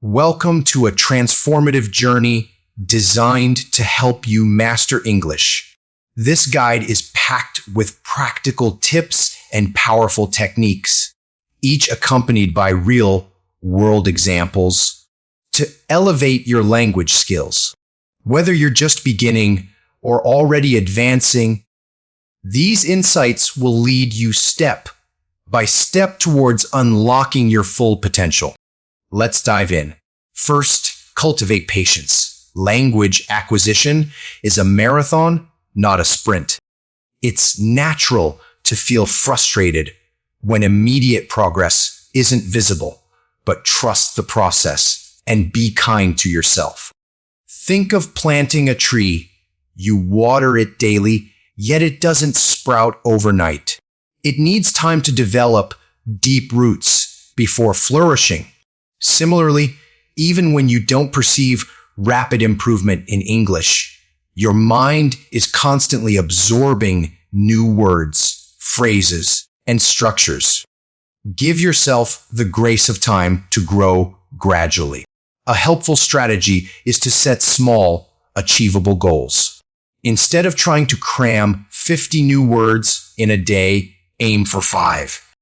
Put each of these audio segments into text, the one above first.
Welcome to a transformative journey designed to help you master English. This guide is packed with practical tips and powerful techniques, each accompanied by real-world examples to elevate your language skills. Whether you're just beginning or already advancing, these insights will lead you step by step towards unlocking your full potential. Let's dive in. First, cultivate patience. Language acquisition is a marathon, not a sprint. It's natural to feel frustrated when immediate progress isn't visible, but trust the process and be kind to yourself. Think of planting a tree. You water it daily, yet it doesn't sprout overnight. It needs time to develop deep roots before flourishing. Similarly, even when you don't perceive rapid improvement in English, your mind is constantly absorbing new words, phrases, and structures. Give yourself the grace of time to grow gradually. A helpful strategy is to set small, achievable goals. Instead of trying to cram 50 new words in a day, aim for 5.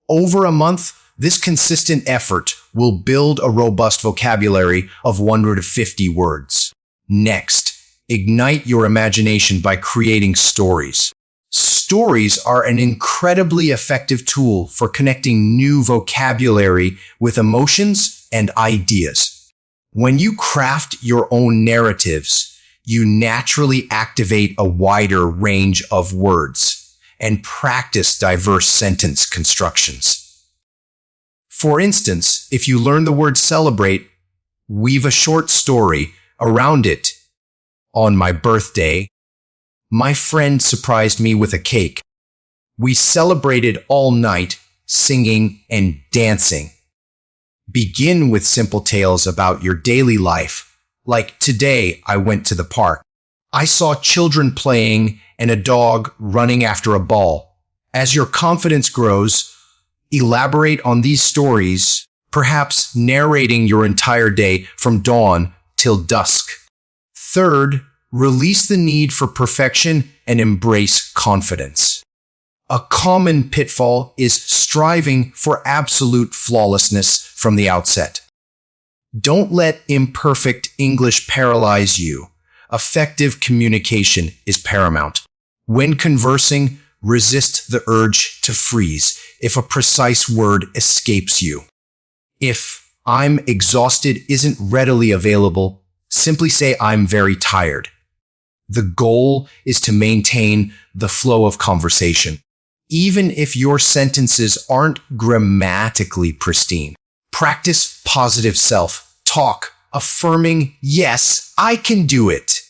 Over a month, this consistent effort will build a robust vocabulary of 150 words. Next, ignite your imagination by creating stories. Stories are an incredibly effective tool for connecting new vocabulary with emotions and ideas. When you craft your own narratives, you naturally activate a wider range of words and practice diverse sentence constructions. For instance, if you learn the word celebrate, weave a short story around it. On my birthday, my friend surprised me with a cake. We celebrated all night, singing and dancing. Begin with simple tales about your daily life, like today I went to the park. I saw children playing and a dog running after a ball. As your confidence grows, elaborate on these stories, perhaps narrating your entire day from dawn till dusk. Third, release the need for perfection and embrace confidence. A common pitfall is striving for absolute flawlessness from the outset. Don't let imperfect English paralyze you. Effective communication is paramount. When conversing, resist the urge to freeze if a precise word escapes you. If "I'm exhausted" isn't readily available, simply say "I'm very tired." The goal is to maintain the flow of conversation, even if your sentences aren't grammatically pristine. Practice positive self-talk, affirming, "Yes, I can do it."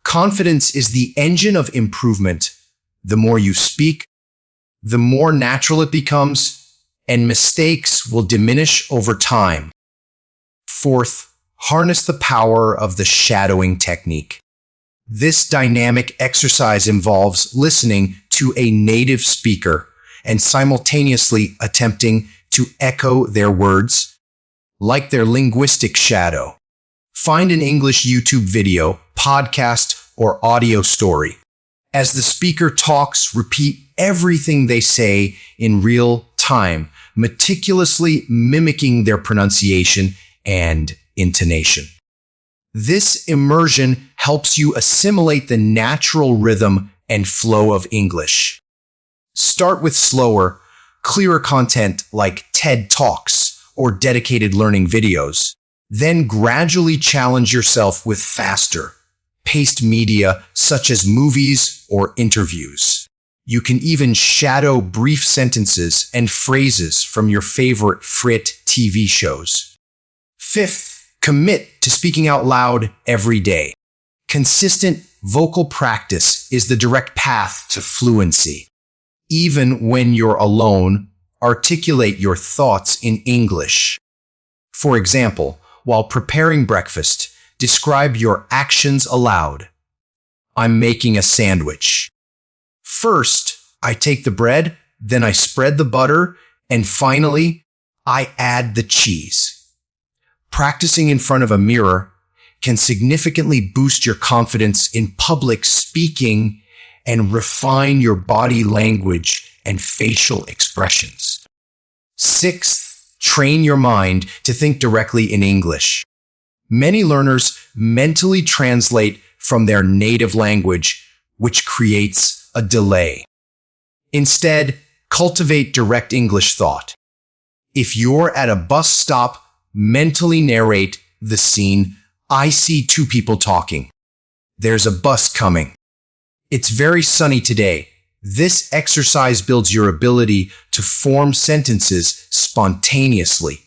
Confidence is the engine of improvement. The more you speak, the more natural it becomes, and mistakes will diminish over time. Fourth, harness the power of the shadowing technique. This dynamic exercise involves listening to a native speaker and simultaneously attempting to echo their words, like their linguistic shadow. Find an English YouTube video, podcast, or audio story. As the speaker talks, repeat everything they say in real time, meticulously mimicking their pronunciation and intonation. This immersion helps you assimilate the natural rhythm and flow of English. Start with slower, clearer content like TED Talks or dedicated learning videos. Then gradually challenge yourself with faster, paced media such as movies or interviews. You can even shadow brief sentences and phrases from your favorite Frit TV shows. Fifth, commit to speaking out loud every day. Consistent vocal practice is the direct path to fluency. Even when you're alone, articulate your thoughts in English. For example, while preparing breakfast, describe your actions aloud. "I'm making a sandwich. First, I take the bread, then I spread the butter, and finally, I add the cheese." Practicing in front of a mirror can significantly boost your confidence in public speaking and refine your body language and facial expressions. Sixth, train your mind to think directly in English. Many learners mentally translate from their native language, which creates a delay. Instead, cultivate direct English thought. If you're at a bus stop, mentally narrate the scene. I see two people talking. There's a bus coming. It's very sunny today. This exercise builds your ability to form sentences spontaneously.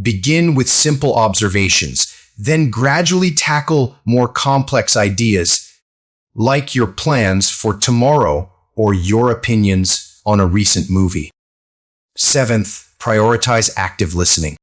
Begin with simple observations, then gradually tackle more complex ideas, like your plans for tomorrow or your opinions on a recent movie. Seventh, prioritize active listening.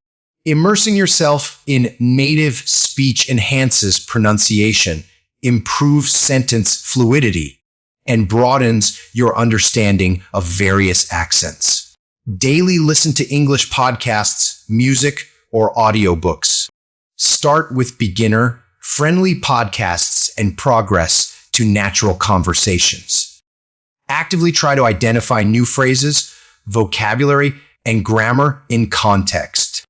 Immersing yourself in native speech enhances pronunciation, improves sentence fluidity, and broadens your understanding of various accents. Daily listen to English podcasts, music, or audiobooks. Start with beginner-friendly podcasts and progress to natural conversations. Actively try to identify new phrases, vocabulary, and grammar in context.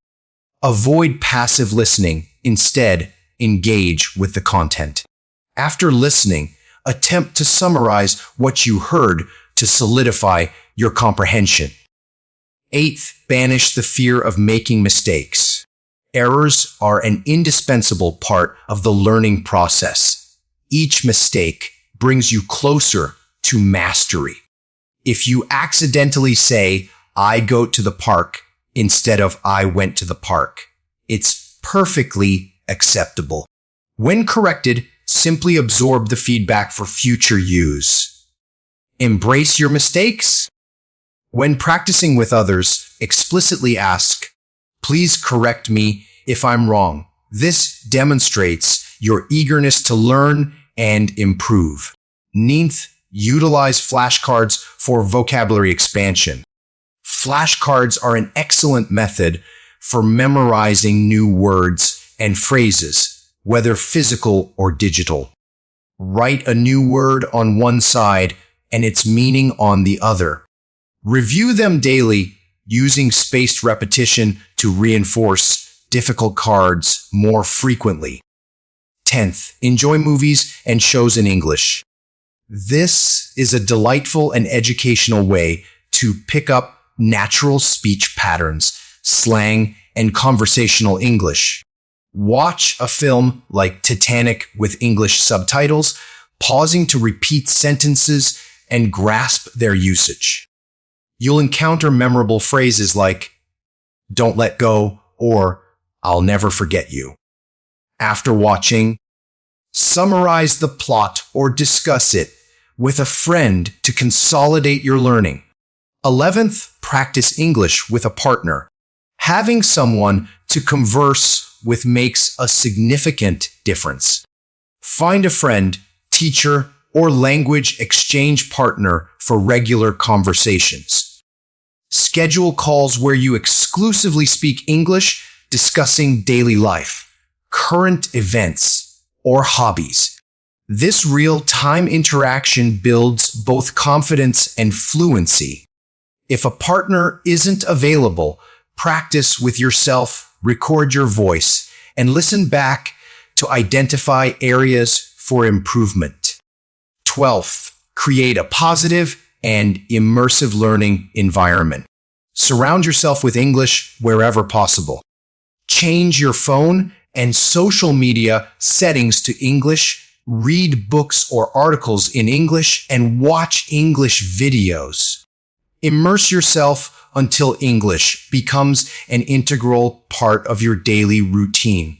Avoid passive listening. Instead, engage with the content. After listening, attempt to summarize what you heard to solidify your comprehension. Eighth, banish the fear of making mistakes. Errors are an indispensable part of the learning process. Each mistake brings you closer to mastery. If you accidentally say, I go to the park, instead of I went to the park, it's perfectly acceptable. When corrected, simply absorb the feedback for future use. Embrace your mistakes. When practicing with others, explicitly ask, please correct me if I'm wrong. This demonstrates your eagerness to learn and improve. Ninth, utilize flashcards for vocabulary expansion. Flashcards are an excellent method for memorizing new words and phrases, whether physical or digital. Write a new word on one side and its meaning on the other. Review them daily, using spaced repetition to reinforce difficult cards more frequently. 10th, enjoy movies and shows in English. This is a delightful and educational way to pick up natural speech patterns, slang, and conversational English. Watch a film like Titanic with English subtitles, pausing to repeat sentences and grasp their usage. You'll encounter memorable phrases like, don't let go, or I'll never forget you. After watching, summarize the plot or discuss it with a friend to consolidate your learning. 11th, practice English with a partner. Having someone to converse with makes a significant difference. Find a friend, teacher, or language exchange partner for regular conversations. Schedule calls where you exclusively speak English, discussing daily life, current events, or hobbies. This real-time interaction builds both confidence and fluency. If a partner isn't available, practice with yourself, record your voice, and listen back to identify areas for improvement. 12th, create a positive and immersive learning environment. Surround yourself with English wherever possible. Change your phone and social media settings to English, read books or articles in English, and watch English videos. Immerse yourself until English becomes an integral part of your daily routine.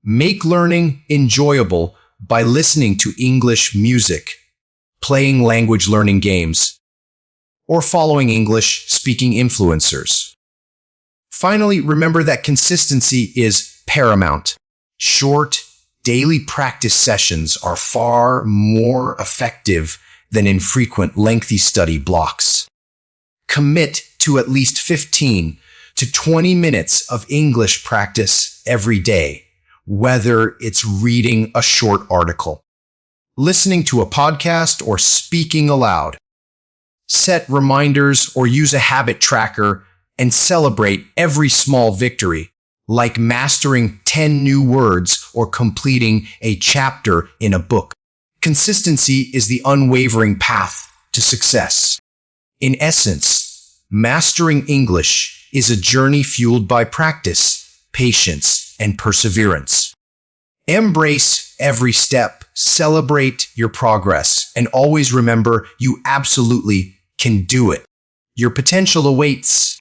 Make learning enjoyable by listening to English music, playing language learning games, or following English speaking influencers. Finally, remember that consistency is paramount. Short, daily practice sessions are far more effective than infrequent, lengthy study blocks. Commit to at least 15 to to 20 minutes of English practice every day, whether it's reading a short article, listening to a podcast, or speaking aloud. Set reminders or use a habit tracker and celebrate every small victory, like mastering 10 new words or completing a chapter in a book. Consistency is the unwavering path to success. In essence, mastering English is a journey fueled by practice, patience, and perseverance. Embrace every step, celebrate your progress, and always remember you absolutely can do it. Your potential awaits.